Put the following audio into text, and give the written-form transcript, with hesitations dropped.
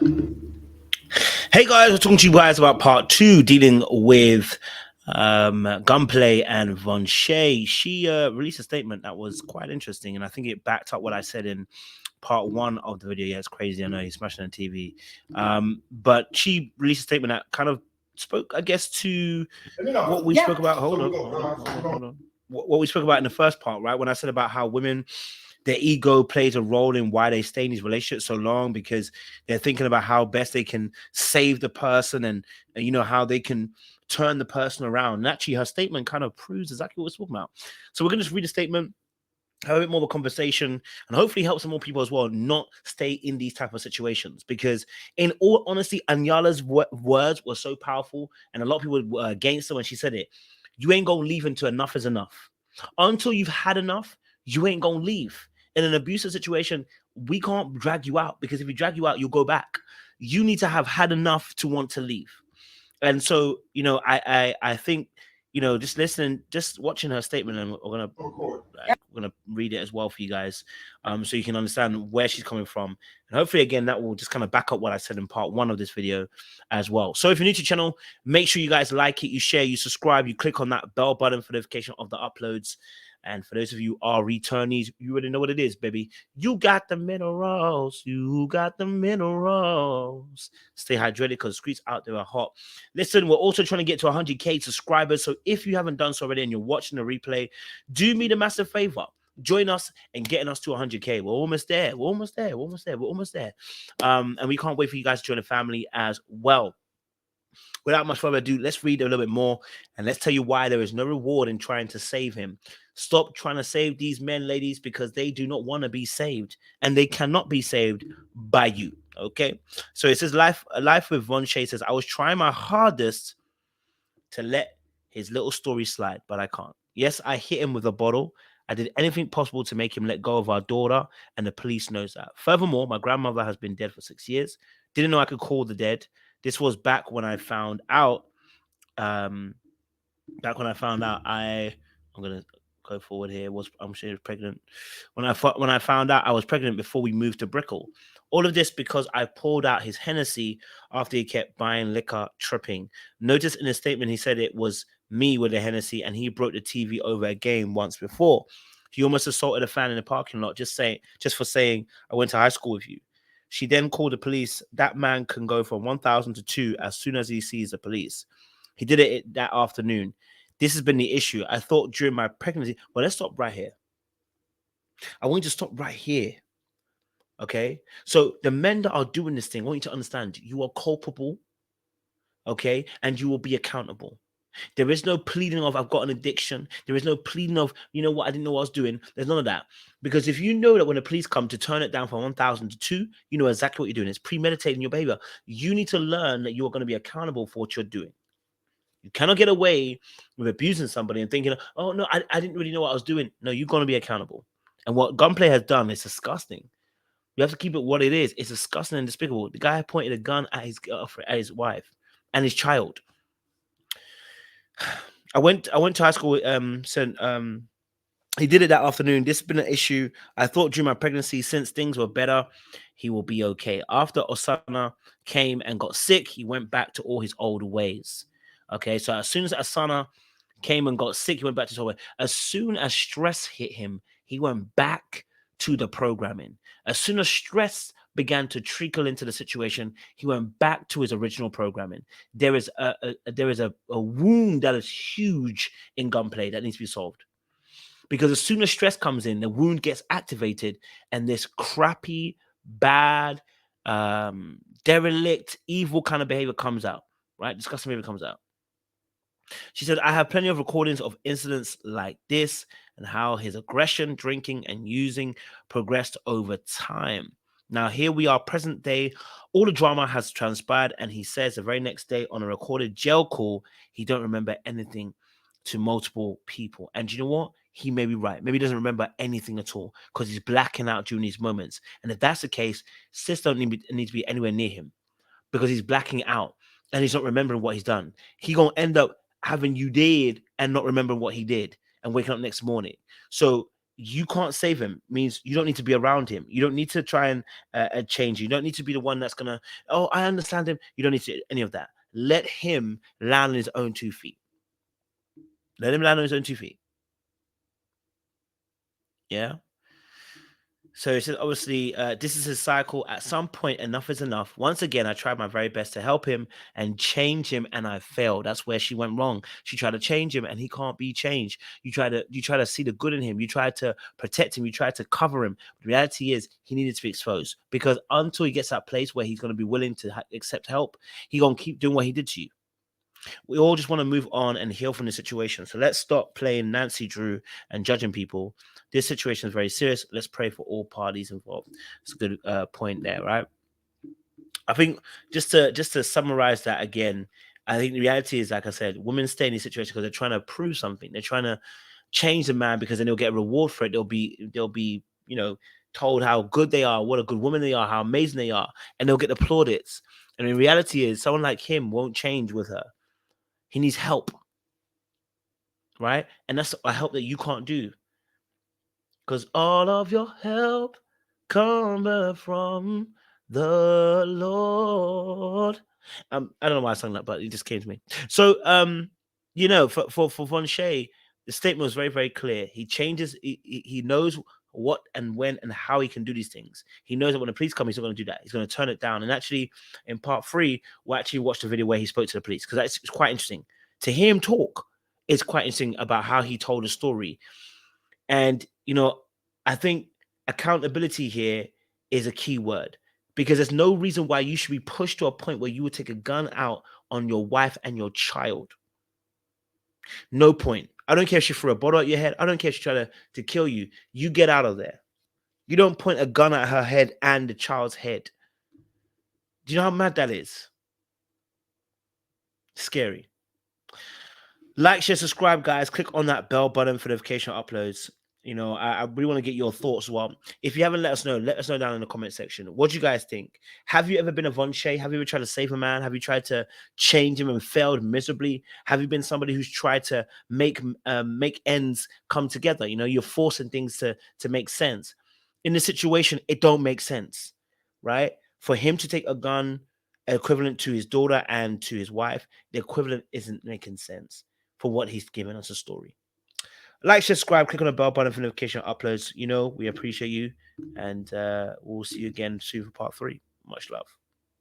Hey guys, we're talking to you guys about part two, dealing with Gunplay and Vonshae. She released a statement that was quite interesting, and I think it backed up what I said in part one of the video. Yeah, it's crazy. I know he's smashing on TV, but she released a statement that kind of spoke, I guess, to what we spoke about. Hold on. What we spoke about in the first part, right? When I said about how women, their ego plays a role in why they stay in these relationships so long, because they're thinking about how best they can save the person, and you know how they can turn the person around. And actually, her statement kind of proves exactly what we're talking about. So we're going to just read the statement, have a bit more of a conversation, and hopefully help some more people as well not stay in these type of situations. Because in all honesty, Anyala's words were so powerful, and a lot of people were against her when she said it. You ain't gonna leave until enough is enough. Until you've had enough, you ain't gonna leave. In an abusive situation, we can't drag you out, because if we drag you out, you'll go back. You need to have had enough to want to leave. And so, you know, I think, you know, just listening, just watching her statement, and we're gonna read it as well for you guys, so you can understand where she's coming from, and hopefully, again, that will just kind of back up what I said in part one of this video as well. So, if you're new to the channel, make sure you guys like it, you share, you subscribe, you click on that bell button for notification of the uploads. And for those of you who are returnees, you already know what it is, baby. You got the minerals. You got the minerals. Stay hydrated, because the streets out there are hot. Listen, we're also trying to get to 100K subscribers. So if you haven't done so already and you're watching the replay, do me the massive favor. Join us in getting us to 100K. We're almost there. We're almost there. We're almost there. We're almost there. And we can't wait for you guys to join the family as well. Without much further ado, let's read a little bit more, and let's tell you why there is no reward in trying to save him. Stop trying to save these men, ladies, because they do not want to be saved, and they cannot be saved by you. Okay, so it says life with Vonshae says, I was trying my hardest to let his little story slide, but I can't. Yes, I hit him with a bottle. I did anything possible to make him let go of our daughter, and the police knows that. Furthermore, my grandmother has been dead for 6 years. Didn't know I could call the dead. This was back when I found out. Um, I'm gonna go forward here. I'm sure was pregnant when I found out I was pregnant before we moved to Brickell. All of this because I pulled out his Hennessy after he kept buying liquor, tripping. Notice in his statement he said it was me with the Hennessy, and he broke the TV over a game once before. He almost assaulted a fan in the parking lot just for saying I went to high school with you. She then called the police. That man can go from 1,000 to 2 as soon as he sees the police. He did it that afternoon. This has been the issue. I thought during my pregnancy. Well, let's stop right here. I want you to stop right here. Okay. So the men that are doing this thing, I want you to understand you are culpable. Okay. And you will be accountable. There is no pleading of I've got an addiction. There is no pleading of, you know what, I didn't know what I was doing. There's none of that. Because if you know that when the police come to turn it down from 1,000 to 2, you know exactly what you're doing. It's premeditating your behavior. You need to learn that you are going to be accountable for what you're doing. You cannot get away with abusing somebody and thinking, oh, no, I didn't really know what I was doing. No, you're going to be accountable. And what Gunplay has done is disgusting. You have to keep it what it is. It's disgusting and despicable. The guy pointed a gun at his girlfriend, at his wife, and his child. I went to high school with he did it that afternoon. This has been an issue. I thought during my pregnancy, since things were better, he will be okay. After Osana came and got sick, he went back to all his old ways. Okay, so as soon as Asana came and got sick, he went back to his old way. As soon as stress hit him, he went back to the programming. As soon as stress began to trickle into the situation, he went back to his original programming. There is a wound that is huge in Gunplay that needs to be solved. Because as soon as stress comes in, the wound gets activated, and this crappy, bad, derelict, evil kind of behavior comes out, right? Disgusting behavior comes out. She said, I have plenty of recordings of incidents like this and how his aggression, drinking, and using progressed over time. Now, here we are, present day. All the drama has transpired, and he says the very next day on a recorded jail call, he don't remember anything to multiple people. And you know what? He may be right. Maybe he doesn't remember anything at all because he's blacking out during these moments. And if that's the case, sis don't need to be anywhere near him because he's blacking out and he's not remembering what he's done. He gonna end up having you did and not remembering what he did and waking up next morning. So you can't save him means you don't need to be around him. You don't need to try and change. You don't need to be the one that's gonna, oh, I understand him. You don't need to any of that. Let him land on his own 2 feet. Let him land on his own 2 feet. Yeah. So it's just obviously this is his cycle. At some point, enough is enough. Once again, I tried my very best to help him and change him, and I failed. That's where she went wrong. She tried to change him, and he can't be changed. You try to see the good in him. You try to protect him. You try to cover him. The reality is, he needed to be exposed because until he gets that place where he's going to be willing to accept help, he gonna keep doing what he did to you. We all just want to move on and heal from the situation. So let's stop playing Nancy Drew and judging people. This situation is very serious. Let's pray for all parties involved. It's a good point there, right? I think just to summarize that again, I think the reality is, like I said, women stay in these situations because they're trying to prove something. They're trying to change the man because then they'll get a reward for it. They'll be told how good they are, what a good woman they are, how amazing they are, and they'll get the plaudits. And the reality is, someone like him won't change with her. He needs help, right? And that's a help that you can't do because all of your help cometh from the Lord. I don't know why I sang that, but it just came to me. So, for Vonshae, the statement was very, very clear. He changes. He knows what and when and how he can do these things. He knows that when the police come, he's not going to do that. He's going to turn it down. And actually, in part 3, we'll actually watch the video where he spoke to the police because it's quite interesting to hear him talk. It's quite interesting about how he told the story. And, I think accountability here is a key word because there's no reason why you should be pushed to a point where you would take a gun out on your wife and your child. No point. I don't care if she threw a bottle at your head. I don't care if she tried to kill you. You get out of there. You don't point a gun at her head and the child's head. Do you know how mad that is? Scary. Like, share, subscribe, guys. Click on that bell button for notification uploads. I really want to get your thoughts as well. If you haven't let us know down in the comment section. What do you guys think? Have you ever been a Vonshae? Have you ever tried to save a man? Have you tried to change him and failed miserably? Have you been somebody who's tried to make ends come together? You're forcing things to make sense. In this situation, it don't make sense, right? For him to take a gun equivalent to his daughter and to his wife, the equivalent isn't making sense for what he's given us a story. Like, subscribe, click on the bell button for notification uploads. We appreciate you. And we'll see you again soon for part 3. Much love.